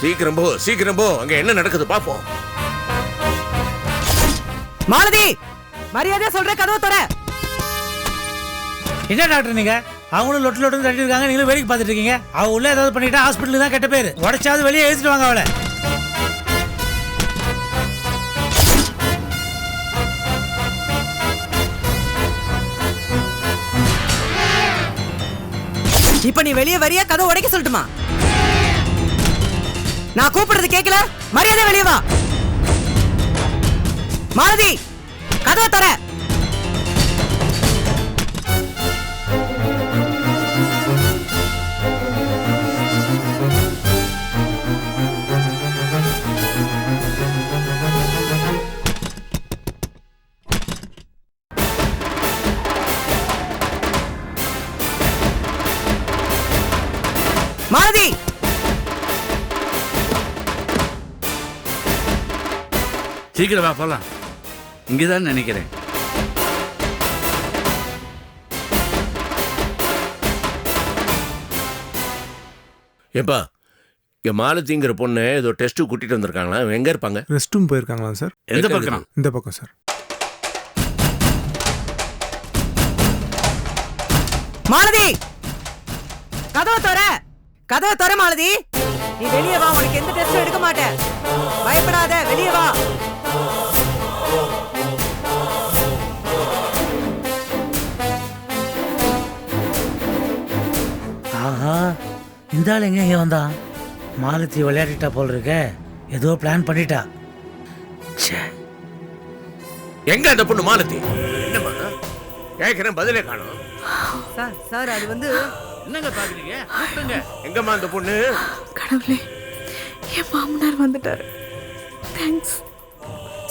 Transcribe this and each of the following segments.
சீக்கிரம் போ அங்க என்ன நடக்குது பாப்போம். மாலதி, மரியாதையா சொல்ற, கதவை தர. என்ன டாக்டர் நீங்க? அவங்களும் லொட்டு தட்டி இருக்காங்க, நீங்களும் வேடிக்கை பார்த்துட்டு இருக்கீங்க. அவ உள்ள ஏதாவது பண்ணிட்டா ஹாஸ்பிட்டலுக்கு தான் கெட்ட பேரு. உடைச்சாவது வெளியே எழுதிட்டு வாங்க அவளை. இப்ப நீ வெளியே வரியா, கதவை உடைக்க சொல்லட்டுமா? நான் கூப்பிடுறது கேட்கல, மரியாதை வெளியே வா. மாலதி, கதவை தர. மாலதி, சீக்கிரம் வா போலாம். இங்கதான் நினைக்கிறேன். ஏப்பா, இங்க மாலதிங்கிற பொண்ணு ஏதோ டெஸ்ட் கூட்டிட்டு வந்திருக்காங்களா? எங்க இருப்பாங்க? ரெஸ்ட் ரூம் போயிருக்காங்களா சார்? எந்த பக்கம்? இந்த பக்கம் சார். மாலதி, கதவை தர. கதவை தர மாலதி. நீ வெளியே வா, உனக்கு எந்த டெஸ்டும் எடுக்க மாட்டேன். பயப்படாத, வெளியே வா. ஆஹா, இந்த ஆள் எங்க இங்க வந்தான்? மாலத்தி விளையாடிட்டா போல் இருக்க. ஏதோ பிளான் பண்ணிட்டா. எங்க அந்த பொண்ணு மாலதி? என்னம்மா கேக்குறேன், பதிலே காணோம். சார் அது வந்து என்னங்க பாக்குறீங்க? எங்கம்மா அந்த பொண்ணு? கடவுளே, என் மாமனார் வந்துட்டாரு. Thanks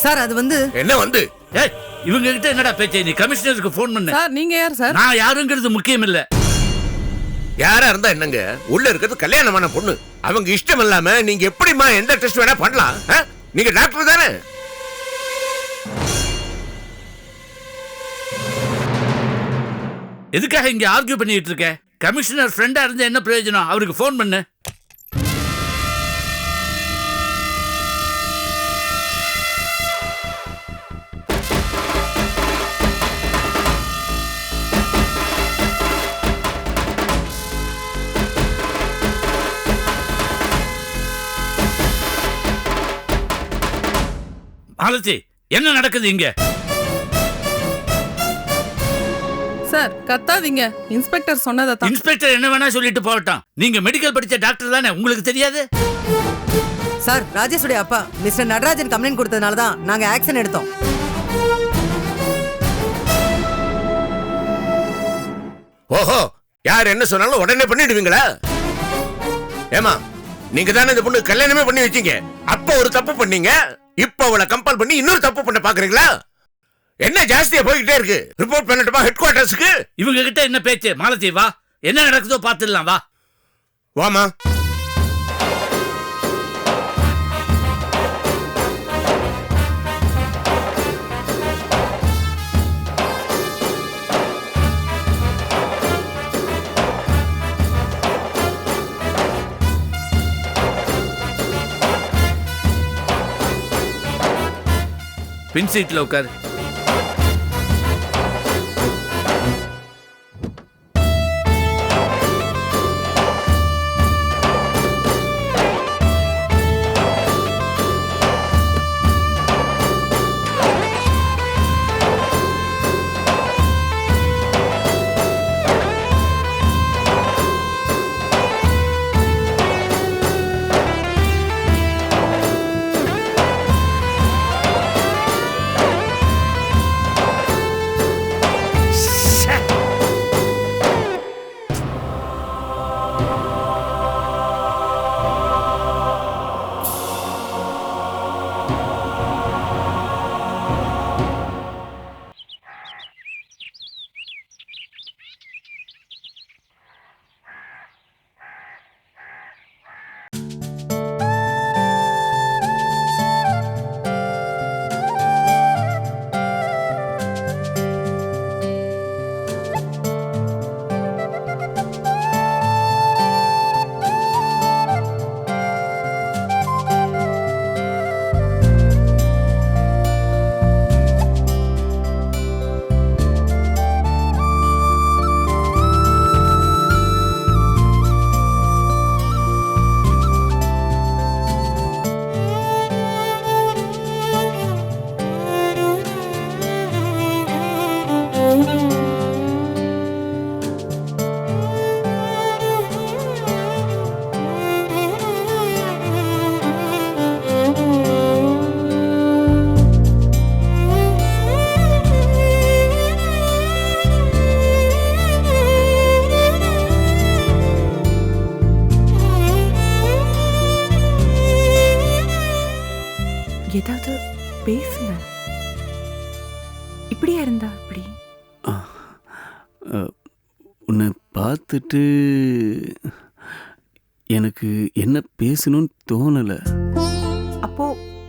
sir. அது வந்து என்ன வந்து? ஏய், இவங்க கிட்ட என்னடா பேச்சு? நீ கமிஷனருக்கு ஃபோன் பண்ணு. சார், நீங்க யார் சார்? நான் யாருங்கிறது முக்கியம் இல்ல. யாரா இருந்தா என்னங்க, உள்ள இருக்கிறது கல்யாணமான பொண்ணு. அவங்க இஷ்டம் இல்லாம நீங்க எப்படிமா எந்த டெஸ்ட் வேணா பண்ணலாம்? நீங்க டாக்டர் தானே? எதுக்காக இங்க ஆர்கியூ பண்ணிட்டு இருக்க? கமிஷனர் ஃப்ரெண்டா இருந்து என்ன பிரயோஜனம்? அவருக்கு ஃபோன் பண்ணு. மாலதி, என்ன நடக்குது இங்க? சார், கத்தாதீங்க. இன்ஸ்பெக்டர் சொன்னதான். இன்ஸ்பெக்டர் என்ன வேணா சொல்லிட்டு போகட்டும். நீங்க மெடிக்கல் படிச்ச டாக்டர் தானே, உங்களுக்கு தெரியாது? சார், ராஜேஷுடைய அப்பா மிஸ்டர் நடராஜன் கம்ப்ளைண்ட் கொடுத்ததுனால தான் நாங்க ஆக்ஷன் எடுத்தோம். ஓஹோ, யார் என்ன சொன்னாலும் உடனே பண்ணிடுவீங்களா? ஏமா, நீங்க தானே இந்த பொண்ணு கல்யாணமே பண்ணி வச்சீங்க. அப்ப ஒரு தப்பு பண்ணீங்க, இப்ப அவளை கம்பல் பண்ணி இன்னொரு தப்பு பண்ண பாக்குறீங்களா? என்ன ஜாஸ்தியா போய்கிட்டே இருக்கு? ரிப்போர்ட் பண்ணட்டுமா ஹெட் குவார்டர்ஸ்க்கு? இவங்க கிட்ட என்ன பேச்சு? மாலதி வா, என்ன நடக்குதோ பாத்துடலாம். வா வாமா. பின் சீட்ல உட்காரு. ஏதாவது பேசுங்க. இப்படியா இருந்தா இப்படி? உன்னை பார்த்துட்டு எனக்கு என்ன பேசணும்னு தோணலை. அப்போ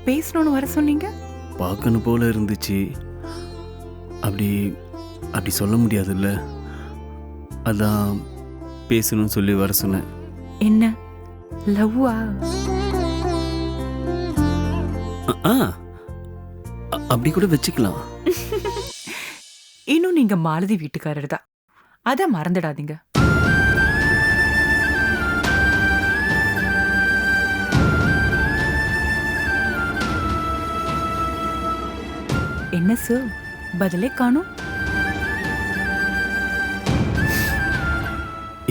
பேசணும்னு வர சொன்னீங்க. பார்க்கணும் போல இருந்துச்சு. அப்படி அப்படி சொல்ல முடியாதுல்ல, அதான் பேசணும்னு சொல்லி வர சொன்னேன். என்ன லவ்வா? அப்படி கூட வச்சுக்கலாம். இன்னும் நீங்க மாலதி வீட்டுக்காரர் தான், அத மறந்துடாதீங்க. என்ன சார் பதிலே காணும்?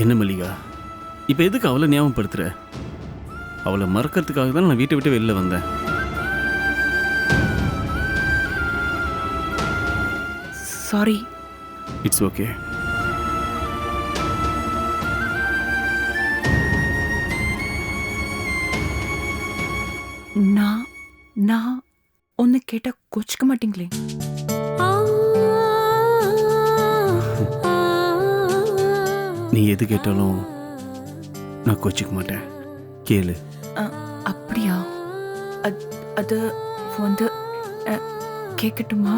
என்ன மல்லிகா, இப்போ எதுக்கு அவளை ஞாபகப்படுத்துற? அவளை மறக்கிறதுக்காக தான் நான் வீட்டை விட்டு வெளில வந்தேன். சாரி. It's okay. நான் ஒன்னு கேட்டா கோச்சிக்க மாட்டீங்களே? நீ எது கேட்டாலும் நான் கோச்சிக்க மாட்டேன். கேளு. அப்படியா? அது வந்து கேட்கட்டுமா?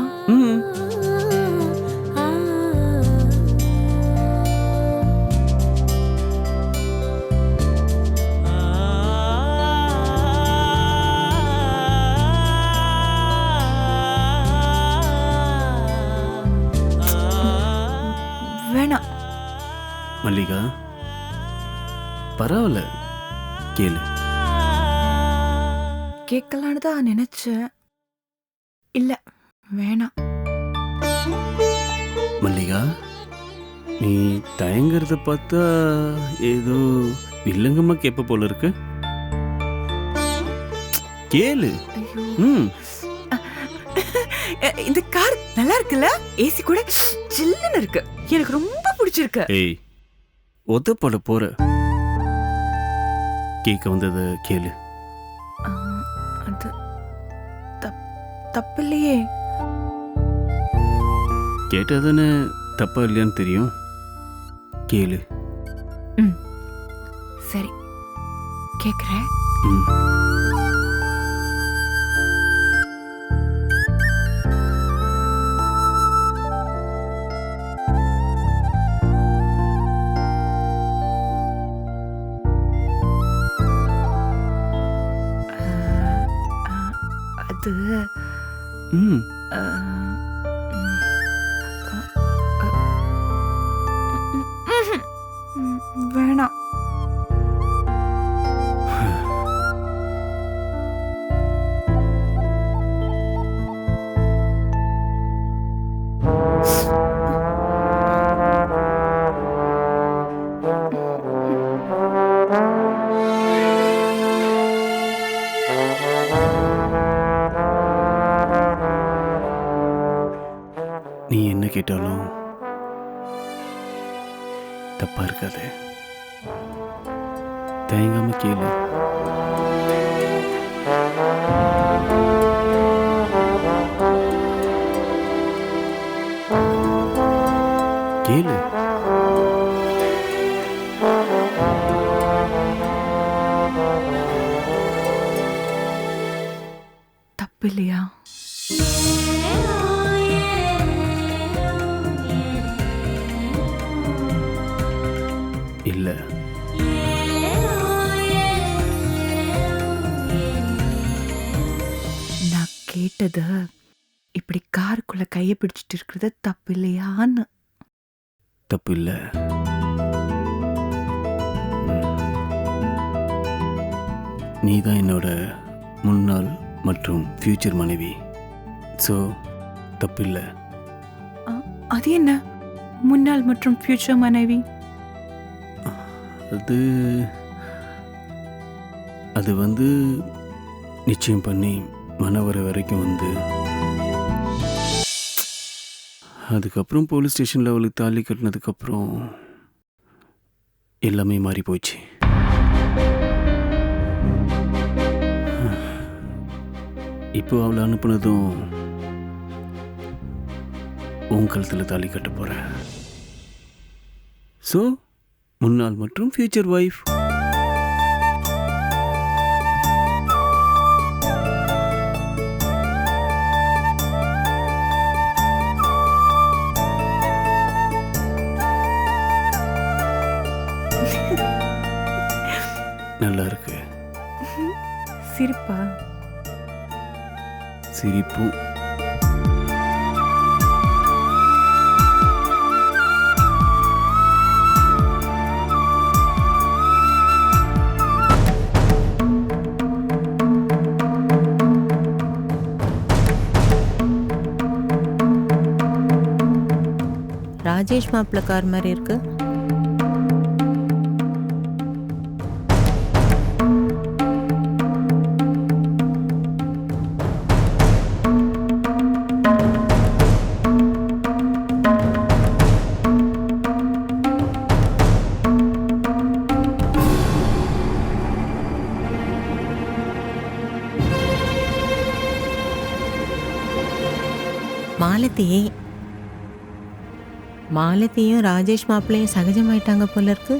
வேணாம் மல்லிகா, பரவாயில்ல, கேளு. கேட்கலான்னு தான் நினைச்சேன். இல்ல வேணாம். மல்லிகா, நீ தயங்குறத பார்த்தா ஏதோ வில்லங்கமா கேப்ப போல இருக்கு. கேளு. இந்த கார் நல்லா இருக்குல்ல? ஏசி கூட சில்லுன்னு இருக்கு. எனக்கு ரொம்ப பிடிச்சிருக்கு. ஏய், ஒத்தப்பட போற. கேட்க வந்தத கேளு. அது தப்பில்லையே. கேட்டதானே தப்பா இல்லையான்னு தெரியும். கேளு. சரி கேக்குறேன். அது வேணாம். நீ என்ன கேட்டாலும் தப்பா இருக்காது. தயங்காம கேளு. கேளு. தப்பு இல்லையா? இல்ல. நான் கேட்டது இப்படி காருக்குள்ள கைய பிடிச்சிட்டு இருக்கிறது தப்பு இல்லையான்னு. தப்பு இல்ல. நீதான் என்னோட முன்னாள் மற்றும் ஃபியூச்சர் மனைவி. ஸோ தப்பு இல்லை. அது என்ன முன்னாள் மற்றும் ஃபியூச்சர் மனைவி? அது வந்து நிச்சயம் பண்ணி மனவரை வரைக்கும் வந்து அதுக்கப்புறம் போலீஸ் ஸ்டேஷனில் அவளுக்கு தாலி கட்டினதுக்கப்புறம் எல்லாமே மாறி போச்சு. இப்போ அவளை அனுப்புனதும் உன் கழுத்தில் தாலி கட்ட போகிறேன். ஸோ முன்னாள் மற்றும் ஃபியூச்சர் ஒய்ஃப். நல்லா இருக்கு. சிரிப்பா? சிரிப்பும். ராஜேஷ் மாப்பிள்ள கார் மாதிரி இருக்கு. மாலதியும் ராஜேஷ் மாப்பிள்ளையும் சகஜமாயிட்டாங்க போல இருக்கு.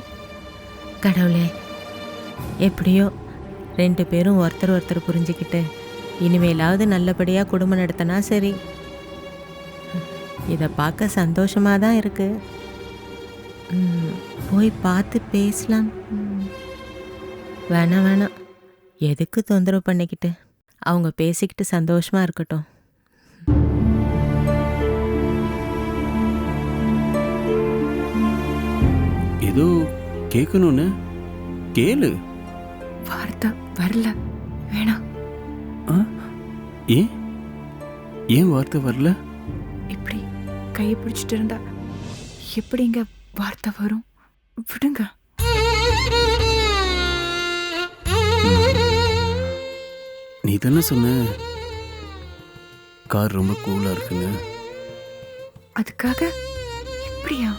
கடவுளே, எப்படியோ 2 பேரும் ஒருத்தர் ஒருத்தர் புரிஞ்சுக்கிட்டு இனிமேலாவது நல்லபடியாக குடும்பம் நடத்தினா சரி. இதை பார்க்க சந்தோஷமாக தான் இருக்கு. போய் பார்த்து பேசலாம். வேணாம், எதுக்கு தொந்தரவு பண்ணிக்கிட்டு? அவங்க பேசிக்கிட்டு சந்தோஷமாக இருக்கட்டும். ஏதோ கேட்கணும்னு கேளு. வார்த்தை வரல, வேணாம். ஏன் வார்த்தை வரல? இப்படி கையை பிடிச்சிட்டு இருந்தா எப்படிங்க வார்த்தை வரும்? விடுங்க. நீ தானே சொன்ன கார் ரொம்ப கூலா இருக்குன்னு. அதுக்காக இப்படியா?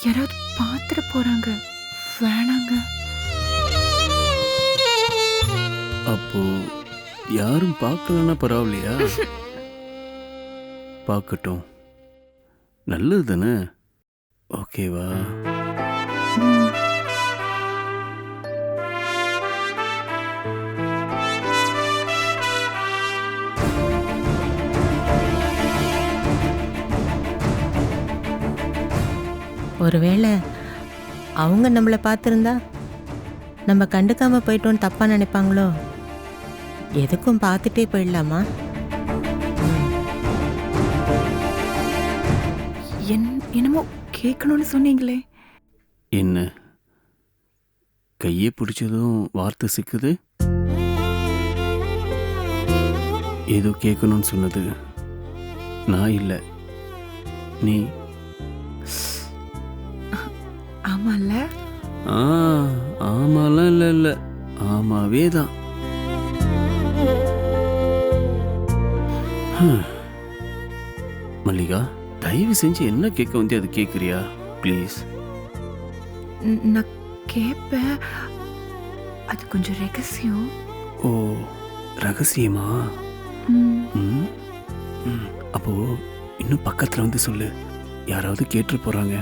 யாராவது பார்த்துட்டு போறாங்க, வேணாங்க. அப்போ யாரும் பார்க்கலன்னா பரவாயில்லையா? பார்க்கட்டும், நல்லது தானே. ஓகேவா? ஒருவேளை அவங்க நம்மளை பார்த்துருந்தா நம்ம கண்டுக்காம போயிட்டோன்னு தப்பாக நினைப்பாங்களோ? எதுக்கும் பார்த்துட்டே போயிடலாமா? என்னமோ கேட்கணும்னு சொன்னீங்களே. என்ன கையை பிடிச்சதும் வார்த்தை சிக்குது? ஏதோ கேட்கணும்னு சொன்னது நான் இல்லை, நீ. ஆமால? ஆமாலாம் இல்லை, ஆமாவே தான். மல்லிகா, தயவு செஞ்சு என்ன கேட்க வந்து அது கேட்குறியா ப்ளீஸ்? நான் கேட்பேன், அது கொஞ்சம் ரகசியம். ஓ, ரகசியமா? அப்போ இன்னும் பக்கத்துல வந்து சொல்லு, யாராவது கேட்டு போறாங்க.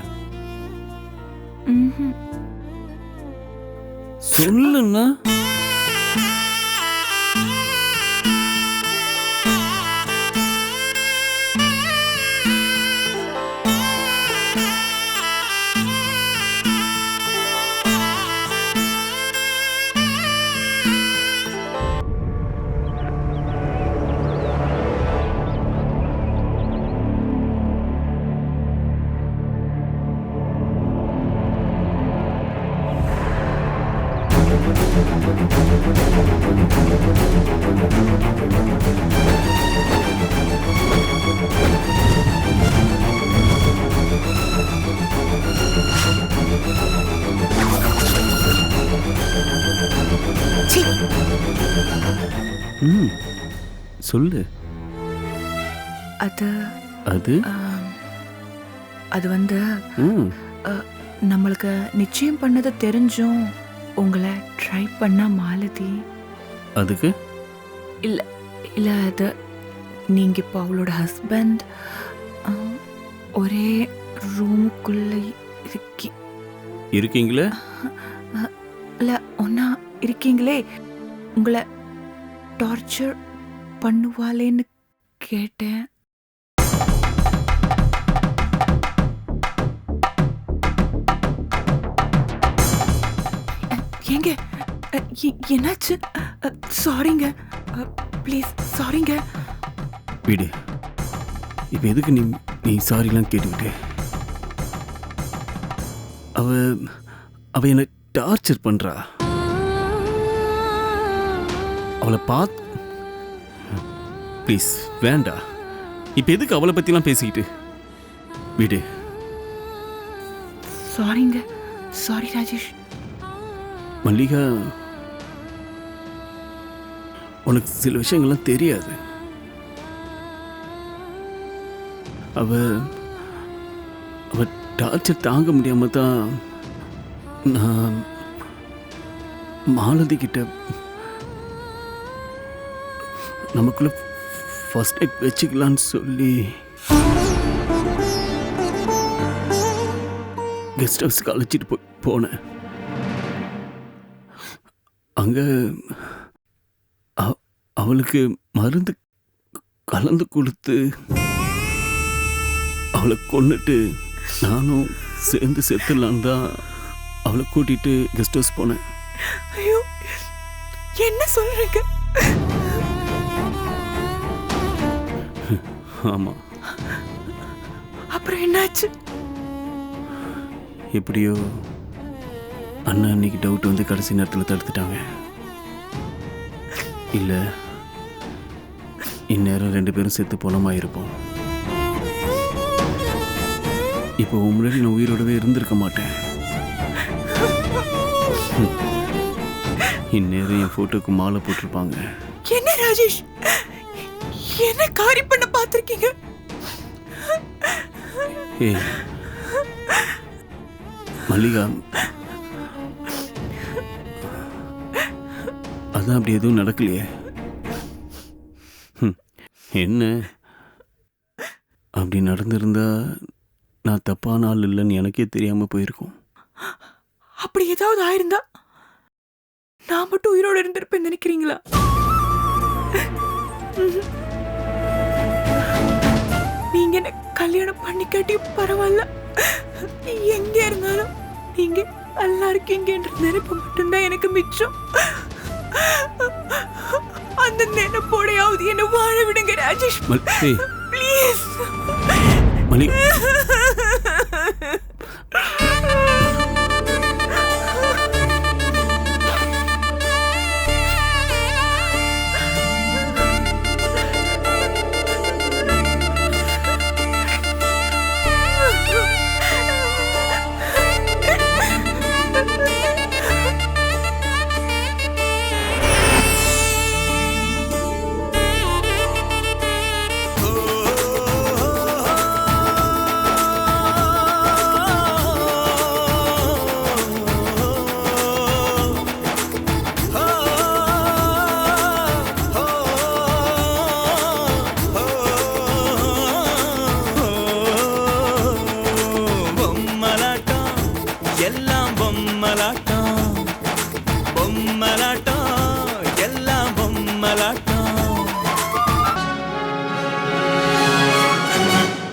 சொல்லுன்னா சொல்லு. அது அது அது வந்து நம்மளுக்கு நிச்சயம் பண்ணது தெரிஞ்சும் உங்களை ட்ரை பண்ணா மாலதி. அதுக்கு இல்ல இல்ல அது நீங்க இப்போ அவளோட ஹஸ்பண்ட் ஒரே ரூமுக்குள்ள இருக்கீங்களே? இல்ல ஒன்னா இருக்கீங்களே, உங்களை டார்ச்சர் பண்ணுவாளேன்னு கேட்டேன். ஏங்க என்னாச்சு? சாரிங்க, ப்ளீஸ் சாரிங்க. வீடு இப்போ எதுக்கு நீ சாரிலாம் கேட்டுக்கிட்டு? அவ என்னை டார்ச்சர் பண்றா. அவளை ப்ளீஸ் வேண்டா. இப்போ எதுக்கு அவளை பற்றிலாம் பேசிக்கிட்டு? வீடு சாரிங்க, சாரி ராஜேஷ். மல்லிகா, உனக்கு சில விஷயங்கள்லாம் தெரியாது. அவ டார்ச்சர் தாங்க முடியாம தான் நான் மாலதி கிட்ட நமக்குள்ள ஃபர்ஸ்ட் நைட் வச்சுக்கலான்னு சொல்லி கெஸ்ட் ஹவுஸ்க்கு அழைச்சிட்டு போனேன். அங்க அவளுக்கு மருந்து கலந்து கொடுத்து அவளை கொன்னுட்டு நானும் சேர்ந்து செத்துடலான்னு தான் அவளை கூட்டிட்டு கெஸ்ட் ஹவுஸ் போனேன். ஐயோ, என்ன சொல்றீங்க? ஆமா. அப்புறம் என்னாச்சு? எப்படியோ அண்ணா அன்னைக்கு டவுட் வந்து கடைசி நேரத்தில் தடுத்துட்டாங்க. இல்லை இந்நேரம் 2 பேரும் செத்து போனமாயிருப்போம். இப்போ முன்னாடி நான் உயிரோடவே இருந்திருக்க மாட்டேன். இந்நேரம் என் போட்டோக்கு மாலை போட்டிருப்பாங்க. என்ன ராஜேஷ், என்ன காரி பண்ண பார்த்திருக்கீங்க? ஏய் மல்லிகா, அதான் அப்படி எதுவும் நடக்கலையே. என்ன அப்படி நடந்திருந்தா நான் தப்பான ஆள் இல்லைன்னு எனக்கே தெரியாம போயிருக்கும். அப்படி ஏதாவது ஆயிருந்தா நான் மட்டும் உயிரோட இருந்திருப்பேன் நினைக்கிறீங்களா? நீங்க என்ன கல்யாணம் பண்ணிக்காட்டி பரவாயில்ல, எங்க இருந்தாலும் நீங்க நல்லா இருக்கீங்கன்ற நினைப்பு மட்டும்தான் எனக்கு மிச்சம். அந்த நினைப்போடையாவது என்ன வாழ விடுங்க ராஜேஷ், ப்ளீஸ். ப்ளீஸ்.